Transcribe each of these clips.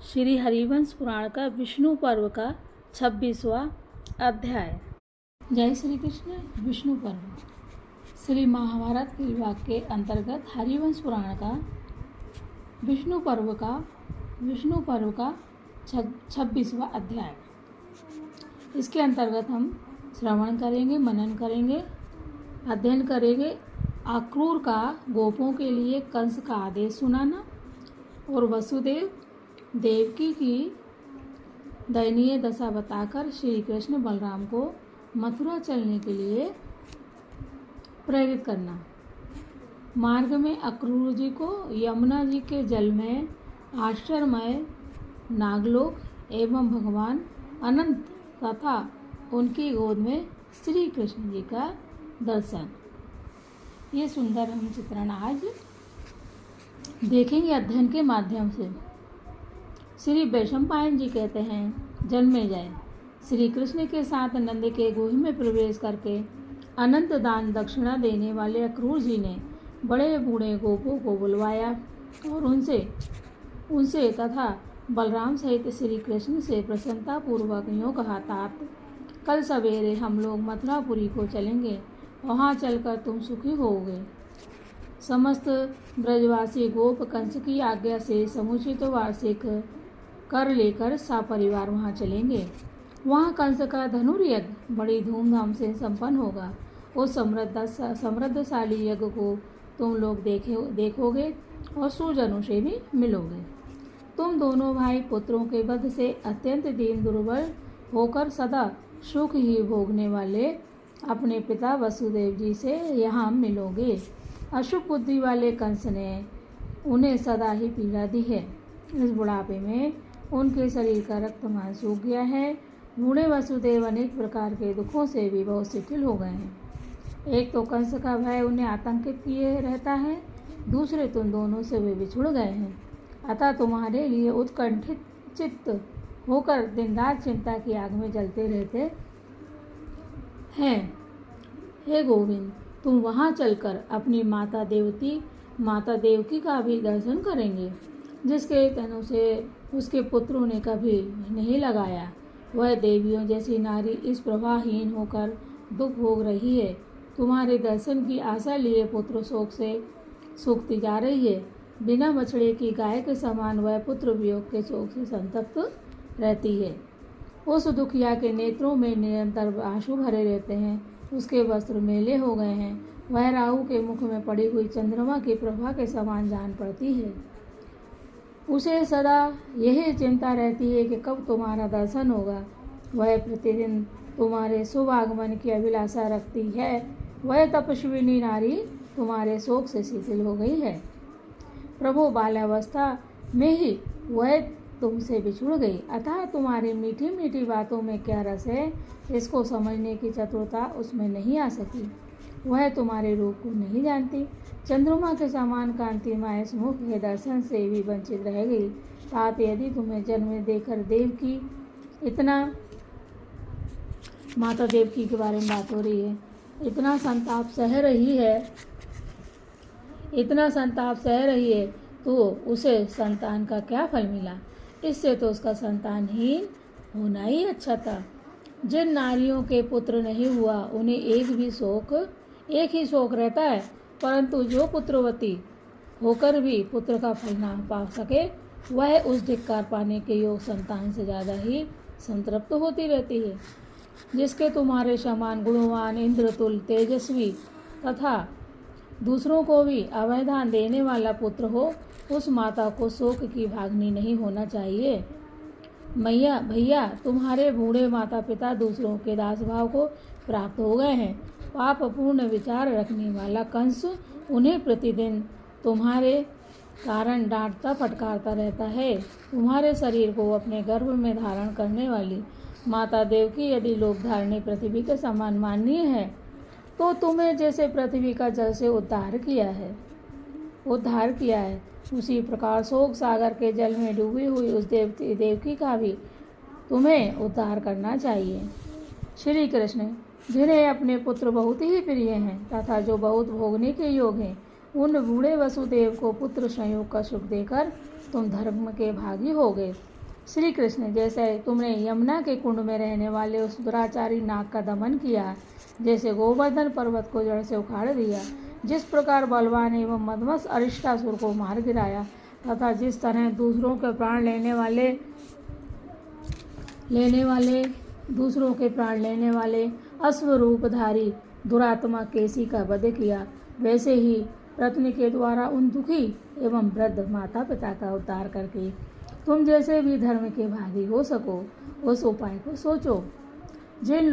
श्री हरिवंश पुराण का विष्णु पर्व का 26वां अध्याय। जय श्री कृष्ण। विष्णु पर्व श्री महाभारत के वाक्य के अंतर्गत हरिवंश पुराण का विष्णु पर्व का 26वां अध्याय। इसके अंतर्गत हम श्रवण करेंगे, मनन करेंगे, अध्ययन करेंगे। अक्रूर का गोपों के लिए कंस का आदेश सुनाना और वसुदेव देवकी की दयनीय दशा बताकर श्री कृष्ण बलराम को मथुरा चलने के लिए प्रेरित करना। मार्ग में अक्रूर जी को यमुना जी के जल में आश्चर्यमय नागलोक एवं भगवान अनंत तथा उनकी गोद में श्री कृष्ण जी का दर्शन। ये सुंदर हम चित्रण आज देखेंगे अध्ययन के माध्यम से। श्री वैशंपायन जी कहते हैं, जन्मेजय श्री कृष्ण के साथ नंद के गुह में प्रवेश करके अनंत दान दक्षिणा देने वाले अक्रूर जी ने बड़े बूढ़े गोपों को बुलवाया और उनसे तथा बलराम सहित श्री कृष्ण से प्रसन्नता पूर्वक यूँ कहा, तात कल सवेरे हम लोग मथुरापुरी को चलेंगे, वहाँ चलकर तुम सुखी होगे। समस्त ब्रजवासी गोप कंस की आज्ञा से समुचित वार्षिक कर लेकर सपरिवार वहाँ चलेंगे। वहाँ कंस का धनुर्यज्ञ बड़ी धूमधाम से संपन्न होगा। उस समृद्धशाली यज्ञ को तुम लोग देखोगे और सुजनों से भी मिलोगे। तुम दोनों भाई पुत्रों के वध से अत्यंत दीन दुर्बल होकर सदा सुख ही भोगने वाले अपने पिता वसुदेव जी से यहाँ मिलोगे। अशुभ बुद्धि वाले कंस ने उन्हें सदा ही पीड़ा दी है। इस बुढ़ापे में उनके शरीर का रक्तमान सूख गया है। बूढ़े वसुदेव अनेक प्रकार के दुखों से भी बहुत शिथिल हो गए हैं। एक तो कंस का भय उन्हें आतंकित किए रहता है, दूसरे तुम दोनों से वे बिछुड़ गए हैं। अतः तुम्हारे लिए उत्कंठित चित्त होकर दिन रात चिंता की आग में जलते रहते हैं। हे गोविंद, तुम वहाँ चलकर अपनी माता देवकी का भी दर्शन करेंगे, जिसके तनु से उसके पुत्रों ने कभी नहीं लगाया। वह देवियों जैसी नारी इस प्रभाहीन होकर दुख भोग रही है। तुम्हारे दर्शन की आशा लिए पुत्र शोक से सूखती जा रही है। बिना बछड़े की गाय के समान वह पुत्र वियोग के शोक से संतप्त रहती है। उस दुखिया के नेत्रों में निरंतर आंसू भरे रहते हैं। उसके वस्त्र मेले हो गए हैं। वह राहु के मुख में पड़ी हुई चंद्रमा की प्रभा के समान जान पड़ती है। उसे सदा यही चिंता रहती है कि कब तुम्हारा दर्शन होगा। वह प्रतिदिन तुम्हारे शुभ आगमन की अभिलाषा रखती है। वह तपस्विनी नारी तुम्हारे शोक से शिथिल हो गई है। प्रभु, बाल्यावस्था में ही वह तुमसे बिछुड़ गई। अतः तुम्हारी मीठी मीठी बातों में क्या रस है, इसको समझने की चतुरता उसमें नहीं आ सकी। वह तुम्हारे रूप को नहीं जानती। चंद्रमा के समान कांतिमय इस मुख के दर्शन से भी वंचित रह गई। तात, यदि तुम्हें जन्म देकर माता देवकी के बारे में बात हो रही है, इतना संताप सह रही है तो उसे संतान का क्या फल मिला। इससे तो उसका संतानहीन होना ही अच्छा था। जिन नारियों के पुत्र नहीं हुआ उन्हें एक ही शोक रहता है, परंतु जो पुत्रवती होकर भी पुत्र का फल ना पा सके, वह उस धिक्कार पाने के योग संतान से ज़्यादा ही संतृप्त होती रहती है। जिसके तुम्हारे समान गुणवान, इंद्रतुल, तेजस्वी तथा दूसरों को भी अवैधान देने वाला पुत्र हो, उस माता को शोक की भागनी नहीं होना चाहिए। भैया, तुम्हारे बूढ़े माता पिता दूसरों के दास भाव को प्राप्त हो गए हैं। पाप पूर्ण विचार रखने वाला कंस उन्हें प्रतिदिन तुम्हारे कारण डांटता फटकारता रहता है। तुम्हारे शरीर को अपने गर्भ में धारण करने वाली माता देवकी यदि लोक धारणी पृथ्वी के समान माननीय है, तो तुम्हें जैसे पृथ्वी का जल से उद्धार किया है, उसी प्रकार शोक सागर के जल में डूबी हुई उस देवकी का भी तुम्हें उद्धार करना चाहिए। श्री कृष्ण, जिन्हें अपने पुत्र बहुत ही प्रिय हैं तथा जो बहुत भोगने के योग हैं, उन बूढ़े वसुदेव को पुत्र संयोग का सुख देकर तुम धर्म के भागी हो गए। श्री कृष्ण, जैसे तुमने यमुना के कुंड में रहने वाले उस दुराचारी नाग का दमन किया, जैसे गोवर्धन पर्वत को जड़ से उखाड़ दिया, जिस प्रकार बलवान एवं मदमस्त अरिष्टासुर को मार गिराया, तथा जिस तरह दूसरों के प्राण लेने वाले अश्वरूपधारी दुरात्मा केसी का वध किया, वैसे ही रत्न के द्वारा उन दुखी एवं वृद्ध माता पिता का उद्धार करके तुम जैसे भी धर्म के भागी हो सको, उस उपाय को सोचो। जिन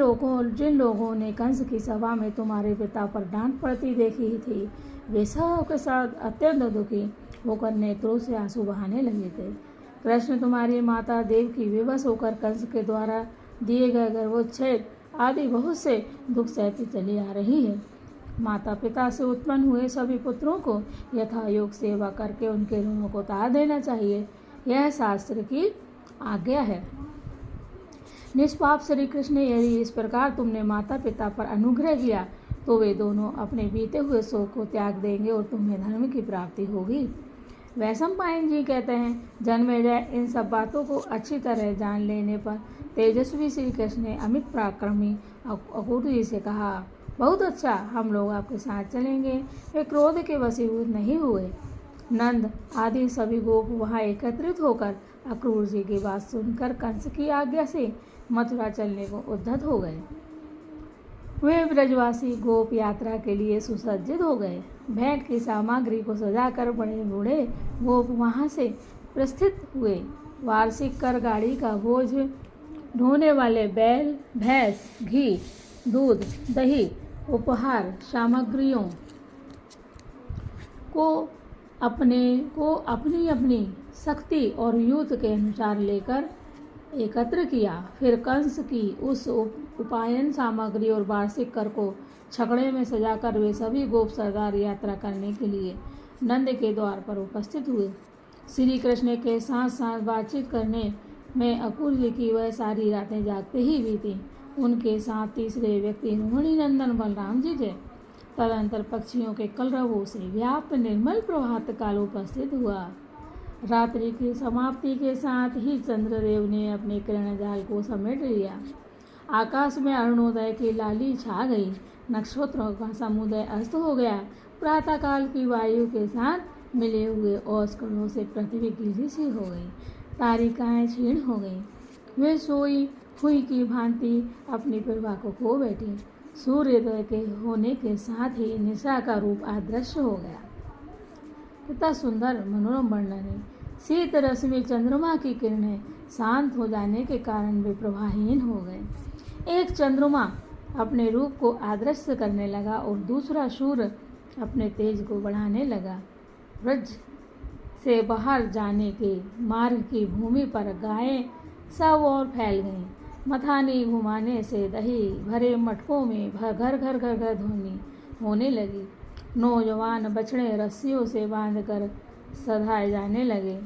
लोगों ने कंस की सभा में तुम्हारे पिता पर डांट पड़ती देखी थी, वे सब के साथ अत्यंत दुखी होकर नेत्रों से आंसू बहाने लगे थे। कृष्ण, तुम्हारी माता देवकी विवश होकर कंस के द्वारा दिए गए गर्भोच्छेद आदि बहुत से दुख सहती चली आ रही है। माता पिता से उत्पन्न हुए सभी पुत्रों को यथायोग सेवा करके उनके ऋणों को उतार देना चाहिए, यह शास्त्र की आज्ञा है। निष्पाप श्री कृष्ण, यदि इस प्रकार तुमने माता पिता पर अनुग्रह किया तो वे दोनों अपने बीते हुए शोक को त्याग देंगे और तुम्हें धर्म की प्राप्ति होगी। वैशंपायन जी कहते हैं, जन्मेजय, इन सब बातों को अच्छी तरह जान लेने पर तेजस्वी श्री कृष्ण ने अमित पराक्रमी अकूट जी से कहा, बहुत अच्छा, हम लोग आपके साथ चलेंगे। वे क्रोध के वशीभूत नहीं हुए। नंद आदि सभी गोप वहां एकत्रित होकर अक्रूर जी की बात सुनकर कंस की आज्ञा से मथुरा चलने को उद्यत हो गए। वे ब्रजवासी गोप यात्रा के लिए सुसज्जित हो गए। भेंट की सामग्री को सजाकर बड़े बूढ़े गोप वहां से प्रस्थित हुए। वार्षिक कर गाड़ी का बोझ ढोने वाले बैल, भैंस, घी, दूध, दही, उपहार सामग्रियों को अपनी अपनी शक्ति और युद्ध के अनुसार लेकर एकत्र किया। फिर कंस की उस उपायन सामग्री और वार्षिक कर को छकड़े में सजाकर वे सभी गोप सरदार यात्रा करने के लिए नंद के द्वार पर उपस्थित हुए। श्री कृष्ण के साथ साथ बातचीत करने में अक्रूर जी की वह सारी रातें जागते ही बीती। उनके साथ तीसरे व्यक्ति रोहिणी नंदन बलराम जी थे। तदंतर पक्षियों के कलरवों से व्याप्त निर्मल प्रभात काल उपस्थित हुआ। रात्रि की समाप्ति के साथ ही चंद्रदेव ने अपने किरण जाल को समेट लिया। आकाश में अरुणोदय की लाली छा गई। नक्षत्रों का समुदय अस्त हो गया। प्रातःकाल की वायु के साथ मिले हुए औषकणों से पृथ्वी गीली सी हो गई। तारिकाएं क्षीण हो गई। वे सोई हुई की भांति अपनी प्रभा को खो बैठी। सूर्योदय के होने के साथ ही निशा का रूप अदृश्य हो गया। कितना सुंदर मनोरम वर्णन है। शीत रश्मि चंद्रमा की किरणें शांत हो जाने के कारण वे प्रभाहीन हो गए। एक चंद्रमा अपने रूप को अदृश्य करने लगा और दूसरा सूर्य अपने तेज को बढ़ाने लगा। ब्रज से बाहर जाने के मार्ग की भूमि पर गायें सब और फैल गईं। मथानी घुमाने से दही भरे मटकों में घर घर ध्वनि होने लगी। नौजवान बछड़े रस्सियों से बांधकर सधाए जाने लगे।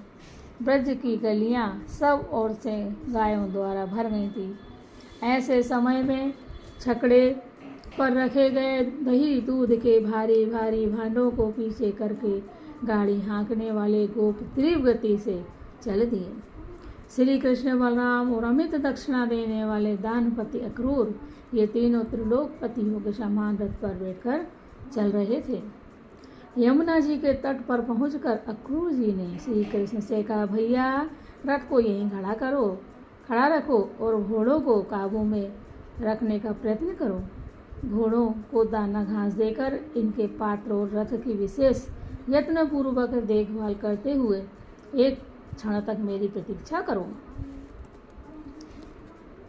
ब्रज की गलियां सब ओर से गायों द्वारा भर गई थी। ऐसे समय में छकड़े पर रखे गए दही दूध के भारी भारी भांडों को पीछे करके गाड़ी हाँकने वाले गोप तीव्र गति से चल दिए। श्री कृष्ण, बलराम और अमित दक्षिणा देने वाले दानपति अक्रूर, ये तीनों त्रिलोकपतियों के समान रथ पर बैठकर चल रहे थे। यमुना जी के तट पर पहुंचकर अक्रूर जी ने श्री कृष्ण से कहा, भैया रथ को यहीं खड़ा रखो और घोड़ों को काबू में रखने का प्रयत्न करो। घोड़ों को दाना घास देकर इनके पात्र और रथ की विशेष यत्नपूर्वक देखभाल करते हुए एक क्षण तक मेरी प्रतीक्षा करो।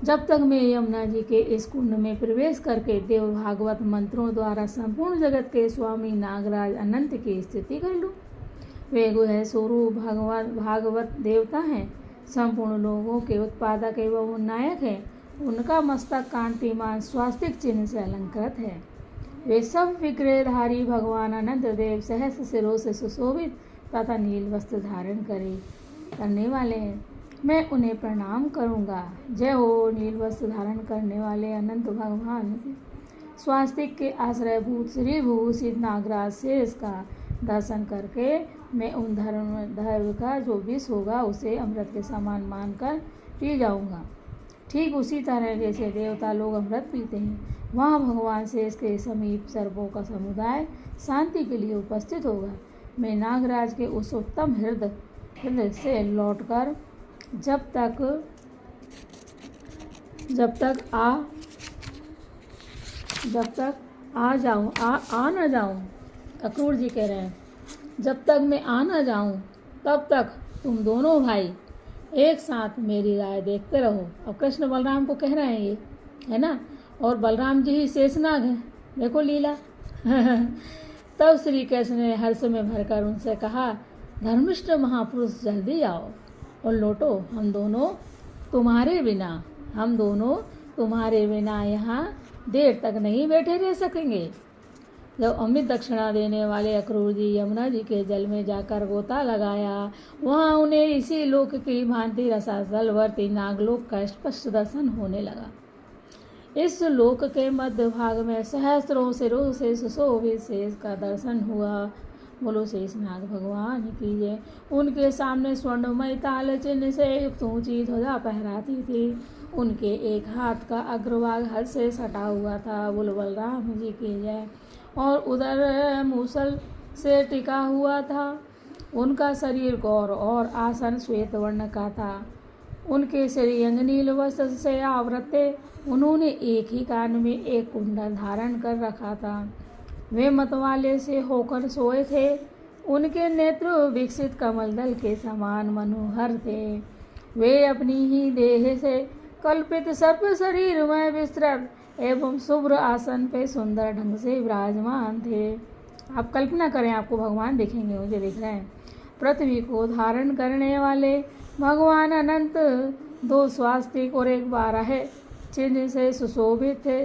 जब तक मैं यमुना जी के इस कुंड में प्रवेश करके देव भागवत मंत्रों द्वारा संपूर्ण जगत के स्वामी नागराज अनंत की स्तुति कर लूँ। वे गुह स्वरूप भागवत देवता हैं, संपूर्ण लोगों के उत्पादक एवं उन्नायक हैं। उनका मस्तक कांतिमान स्वास्तिक चिन्ह से अलंकृत है। वे सब विग्रहधारी भगवान अनंत देव सहस्र सिरों से सुशोभित तथा नील वस्त्र धारण करने वाले हैं। मैं उन्हें प्रणाम करूंगा। जय हो नील वस्त्र धारण करने वाले अनंत भगवान। स्वास्तिक के आश्रयभूत श्री भूषित नागराज से इसका दर्शन करके मैं उन धर्म का जो विष होगा उसे अमृत के समान मानकर पी जाऊंगा। ठीक उसी तरह जैसे देवता लोग अमृत पीते हैं, वहाँ भगवान शेष के समीप सर्पों का समुदाय शांति के लिए उपस्थित होगा। मैं नागराज के उस उत्तम हृदय से लौटकर जब तक आ न जाऊं, अक्रूर जी कह रहे हैं, जब तक मैं आ न जाऊं तब तक तुम दोनों भाई एक साथ मेरी राय देखते रहो। अब कृष्ण बलराम को कह रहे हैं ये, है ना, और बलराम जी ही शेषनाग हैं, देखो लीला। तब श्री कृष्ण ने हर्ष में भरकर उनसे कहा, धर्मिष्ठ महापुरुष जल्दी आओ और लौटो, हम दोनों तुम्हारे बिना यहाँ देर तक नहीं बैठे रह सकेंगे। जब अमित दक्षिणा देने वाले अक्रूर जी यमुना जी के जल में जाकर गोता लगाया, वहाँ उन्हें इसी लोक की भांति रसातलवर्ती नागलोक का स्पष्ट दर्शन होने लगा। इस लोक के मध्य भाग में सहस्त्रों सिरों से सुशोभित शेष का दर्शन हुआ। बोलो शेषनाग भगवान की जय। उनके सामने स्वर्णमय ताल चिन्ह से युक्त ऊंची ध्वजा फहराती थी। उनके एक हाथ का अग्रभाग हल से सटा हुआ था। बोलो बलराम जी की जय। और उधर मूसल से टिका हुआ था। उनका शरीर गौर और आसन श्वेत वर्ण का था। उनके श्रीअंग नील वस्त्र से आवृत थे। उन्होंने एक ही कान में एक कुंडल धारण कर रखा था। वे मतवाले से होकर सोए थे। उनके नेत्र विकसित कमल दल के समान मनोहर थे। वे अपनी ही देह से कल्पित सर्प शरीर में विस्तृत एवं शुभ्र आसन पे सुंदर ढंग से विराजमान थे। आप कल्पना करें, आपको भगवान दिखेंगे, मुझे दिख रहे हैं। पृथ्वी को धारण करने वाले भगवान अनंत 2 स्वास्तिक और 1 बारह चिन्ह से सुशोभित थे।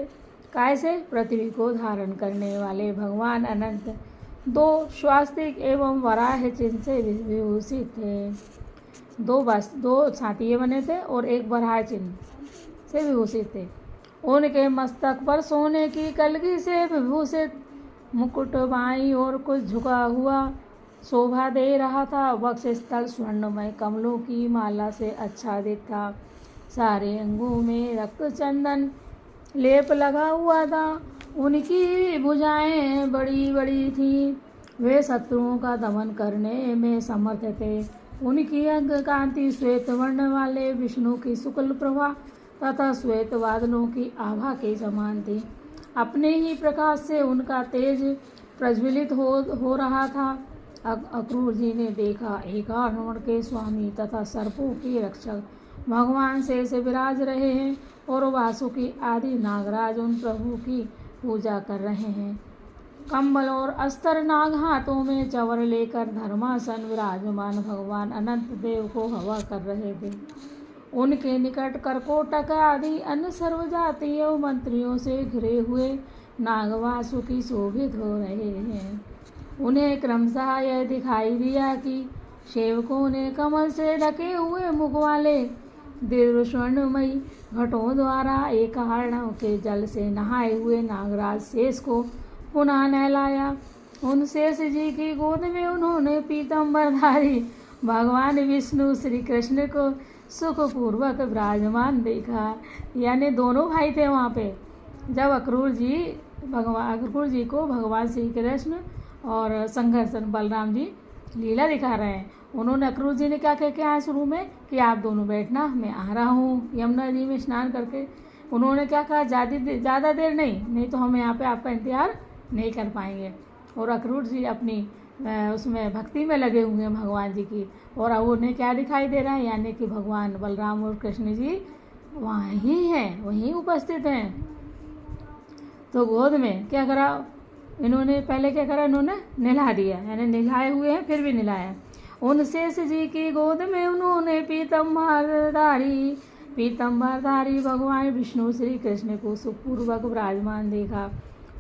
कैसे? पृथ्वी को धारण करने वाले भगवान अनंत 2 स्वास्तिक एवं वराह चिन्ह से विभूषित थे। 2 छातिए बने थे और 1 वराह चिन्ह से विभूषित थे। उनके मस्तक पर सोने की कलगी से विभूषित मुकुट बाईं और कुछ झुका हुआ शोभा दे रहा था। वक्षस्थल स्वर्णमय कमलों की माला से आच्छादित था। सारे अंगों में रक्त चंदन लेप लगा हुआ था। उनकी भुजाएं बड़ी बड़ी थीं। वे शत्रुओं का दमन करने में समर्थ थे। उनकी अंग कांति श्वेत वर्ण वाले विष्णु की शुक्ल प्रभा तथा श्वेत बादलों की आभा के समान थी। अपने ही प्रकाश से उनका तेज प्रज्वलित हो रहा था। अक्रूर जी ने देखा, एक आरोहण के स्वामी तथा सर्पों के रक्षक भगवान शेष विराज रहे हैं और वासुकी आदि नागराज उन प्रभु की पूजा कर रहे हैं। कम्बल और अस्तर नाग हाथों में चवर लेकर धर्मासन विराजमान भगवान अनंत देव को हवा कर रहे थे। उनके निकट करकोटक आदि अन्य सर्वजातीय मंत्रियों से घिरे हुए नागवासुकी शोभित हो रहे हैं। उन्हें क्रमशः यह दिखाई दिया कि सेवकों ने कमल से ढके हुए मुख वाले दिव्य स्वर्णमयी घटों द्वारा एक हरणों के जल से नहाए हुए नागराज शेष को पुनः नहलाया। उन शेष जी की गोद में उन्होंने पीतम्बरधारी भगवान विष्णु श्री कृष्ण को सुखपूर्वक विराजमान देखा। यानी दोनों भाई थे वहाँ पे। जब अक्रूर जी को भगवान श्री कृष्ण और संघर्षण बलराम जी लीला दिखा रहे हैं। उन्होंने अक्रूर जी ने क्या कह के आया शुरू में कि आप दोनों बैठना, मैं आ रहा हूँ यमुना जी में स्नान करके। उन्होंने क्या कहा, ज़्यादा देर नहीं तो हम यहाँ पे आपका इंतजार नहीं कर पाएंगे। और अक्रूर जी अपनी उसमें भक्ति में लगे हुए हैं भगवान जी की। और अब उन्हें क्या दिखाई दे रहा है, यानी कि भगवान बलराम और कृष्ण जी वहाँ ही हैं, वहीं उपस्थित हैं। तो गोद में क्या करा इन्होंने, पहले क्या करा, इन्होंने नहला दिया, यानी नहलाए हुए हैं फिर भी नहलाया। उन शेष जी की गोद में उन्होंने पीतम्बरधारी भगवान विष्णु श्री कृष्ण को सुखपूर्वक विराजमान देखा।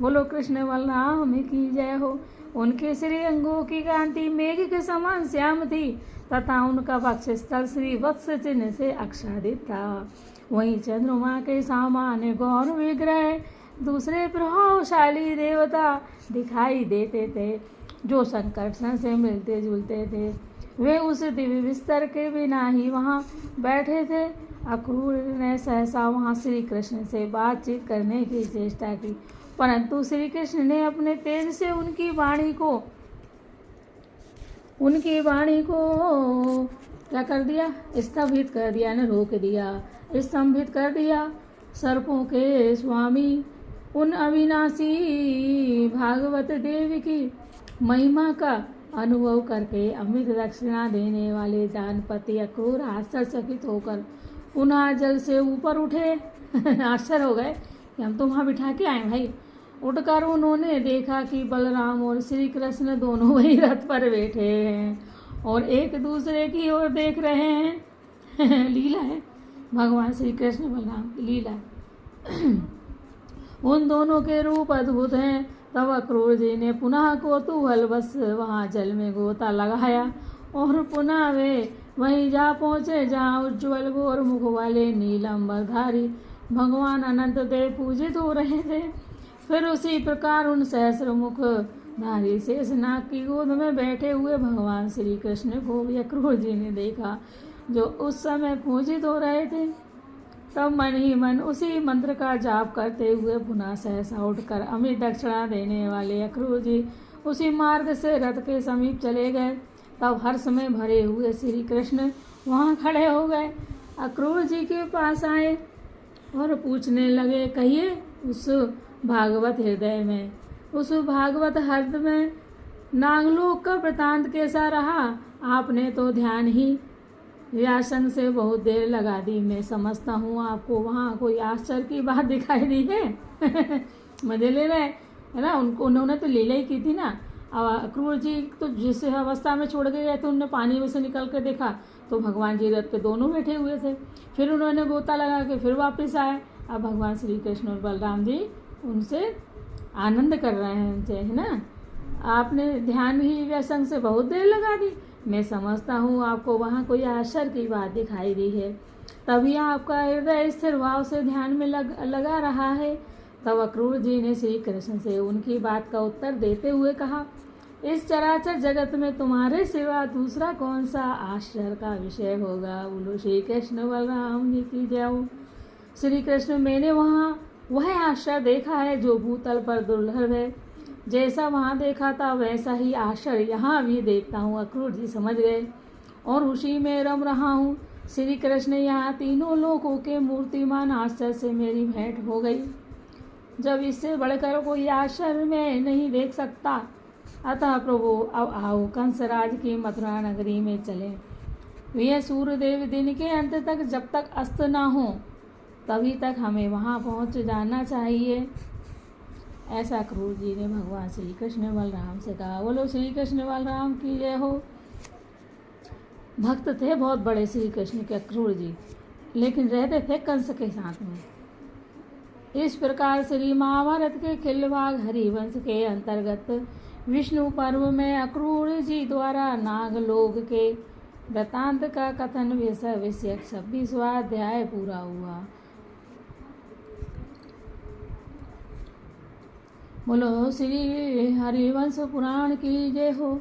बोलो कृष्ण बलराम की जय हो। उनके श्री अंगों की कांति मेघ के समान श्याम थी तथा उनका वक्षस्थल श्री वत्स चिन्ह से आच्छादित था। वहीं चंद्रमा के सामान्य गौर विग्रह दूसरे प्रभावशाली देवता दिखाई देते थे। जो संकर्षण से मिलते जुलते थे, वे उस दिव्य बिस्तर के बिना ही वहाँ बैठे थे। अक्रूर ने सहसा वहाँ श्री कृष्ण से बातचीत करने की चेष्टा की, परंतु श्री कृष्ण ने अपने तेज से उनकी वाणी को क्या कर दिया? स्तंभित कर दिया, ने रोक दिया, स्तंभित कर दिया। सर्पों के स्वामी उन अविनाशी भागवत देव की महिमा का अनुभव करके अमित दक्षिणा देने वाले जानपति अक्रूर आश्चर्यचकित होकर पुनः जल से ऊपर उठे। आश्चर्य हो गए कि हम तो वहाँ बिठा के आए भाई। उठकर उन्होंने देखा कि बलराम और श्री कृष्ण दोनों वही रथ पर बैठे हैं और एक दूसरे की ओर देख रहे हैं। लीला है, भगवान श्री कृष्ण बलराम की लीला। उन दोनों के रूप अद्भुत हैं। तब अक्रूर जी ने पुनः कौतूहलवश वहाँ जल में गोता लगाया और पुनः वे वहीं जा पहुँचे जहाँ उज्ज्वल गोर मुख वाले नीलांबरधारी भगवान अनंत देव पूजित हो रहे थे। फिर उसी प्रकार उन सहस्र मुख धारी शेषनाग की गोद में बैठे हुए भगवान श्री कृष्ण को भी अक्रूर जी ने देखा, जो उस समय पूजित हो रहे थे। तब मन ही मन उसी मंत्र का जाप करते हुए पुनः सहसा उठकर अमित दक्षिणा देने वाले अक्रूर जी उसी मार्ग से रथ के समीप चले गए। तब हर्ष में भरे हुए श्री कृष्ण वहाँ खड़े हो गए, अक्रूर जी के पास आए और पूछने लगे, कहिए उस भागवत हृदय में नागलोक का वृतांत कैसा रहा? आपने तो ध्यान ही व्यासन से बहुत देर लगा दी। मैं समझता हूँ आपको वहाँ कोई आश्चर्य की बात दिखाई दी है। मजे ले रहे है ना, उन्होंने तो लीला ही की थी ना। अक्रूर जी तो जिस अवस्था में छोड़ के गए थे, उन्होंने पानी में से निकल कर देखा तो भगवान जी रथ पे दोनों बैठे हुए थे। फिर उन्होंने गोता लगा के फिर वापस आए। अब भगवान श्री कृष्ण और बलराम जी उनसे आनंद कर रहे हैं उनसे, है ना। आपने ध्यान ही व्यसंग से बहुत देर लगा दी। मैं समझता हूँ आपको वहाँ कोई आश्चर्य की बात दिखाई दी है, तभी आपका हृदय स्थिर भाव से ध्यान में लगा रहा है। तब अक्रूर जी ने श्री कृष्ण से उनकी बात का उत्तर देते हुए कहा, इस चराचर जगत में तुम्हारे सिवा दूसरा कौन सा आश्चर्य का विषय होगा? बोलो श्री कृष्ण बलराम जी की जय हो। श्री कृष्ण, मैंने वहाँ वह आश्चर्य देखा है जो भूतल पर दुर्लभ है। जैसा वहाँ देखा था वैसा ही आश्चर्य यहाँ भी देखता हूँ। अक्रूर जी समझ गए और उसी में रम रहा हूँ। श्री कृष्ण, यहाँ तीनों लोकों के मूर्तिमान आश्चर्य से मेरी भेंट हो गई। जब इससे बढ़कर कोई आश्चर्य मैं नहीं देख सकता, अतः प्रभु अब आओ कंसराज की मथुरा नगरी में चलें। यह सूर्यदेव दिन के अंत तक जब तक अस्त ना हो तभी तक हमें वहाँ पहुँच जाना चाहिए। ऐसा अक्रूर जी ने भगवान श्री कृष्ण बलराम से कहा। बोलो श्री कृष्ण बलराम की जय हो। भक्त थे बहुत बड़े श्री कृष्ण के अक्रूर जी, लेकिन रहते थे कंस के साथ में। इस प्रकार श्री महाभारत के खिलवाड़ हरिवंश के अंतर्गत विष्णु पर्व में अक्रूर जी द्वारा नागलोक के वृतांत का कथन विषयक 26वां अध्याय पूरा हुआ। बोलो श्री हरिवंश पुराण की जय हो।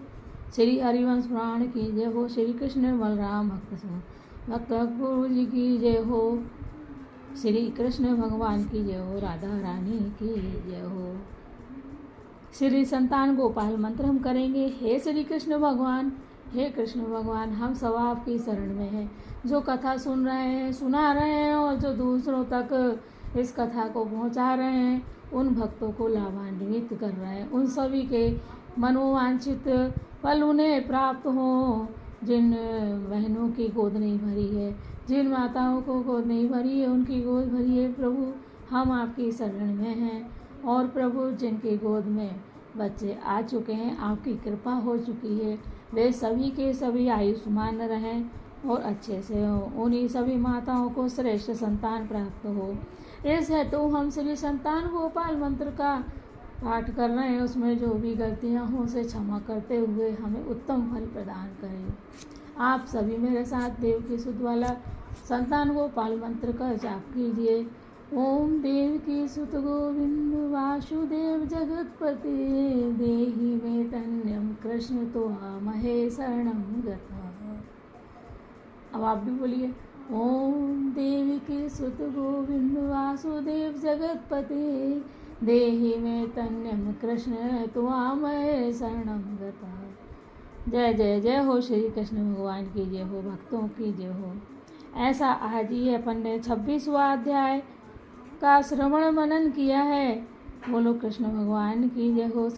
श्री हरिवंश पुराण की जय हो। श्री कृष्ण बलराम भक्त अक्रूर जी की जय हो। श्री कृष्ण भगवान की जय हो। राधा रानी की जय हो। श्री संतान गोपाल मंत्र हम करेंगे। हे श्री कृष्ण भगवान, हे कृष्ण भगवान, हम सब आपकी शरण में हैं। जो कथा सुन रहे हैं, सुना रहे हैं और जो दूसरों तक इस कथा को पहुंचा रहे हैं, उन भक्तों को लाभान्वित कर रहे हैं। उन सभी के मनोवांछित फल उन्हें प्राप्त हो। जिन बहनों की गोद नहीं भरी है, जिन माताओं को गोद नहीं भरी है, उनकी गोद भरी है। प्रभु, हम आपकी शरण में हैं। और प्रभु, जिनकी गोद में बच्चे आ चुके हैं, आपकी कृपा हो चुकी है, वे सभी के सभी आयुष्मान रहें और अच्छे से हो। उन्हीं सभी माताओं को श्रेष्ठ संतान प्राप्त हो। इस हेतु हम श्री संतान गोपाल मंत्र का पाठ कर रहे हैं। उसमें जो भी गलतियां हों उसे क्षमा करते हुए हमें उत्तम फल प्रदान करें। आप सभी मेरे साथ देव की सुध वाला संतान गोपाल मंत्र का जाप कीजिए। ओम देवकी सुत गोविंद वासुदेव जगतपते देहि मे तन्यम कृष्ण त्वामहे शरणं गतः। अब आप भी बोलिए। ओम देवकी सुत गोविंद वासुदेव जगतपते देहि मे तन्यम कृष्ण त्वामहे शरणं गतः। जय जय जय हो श्री कृष्ण भगवान की जय हो, भक्तों की जय हो। ऐसा आज ही अपन ने 26वां अध्याय का श्रवण मनन किया है। बोलो कृष्ण भगवान की जय हो।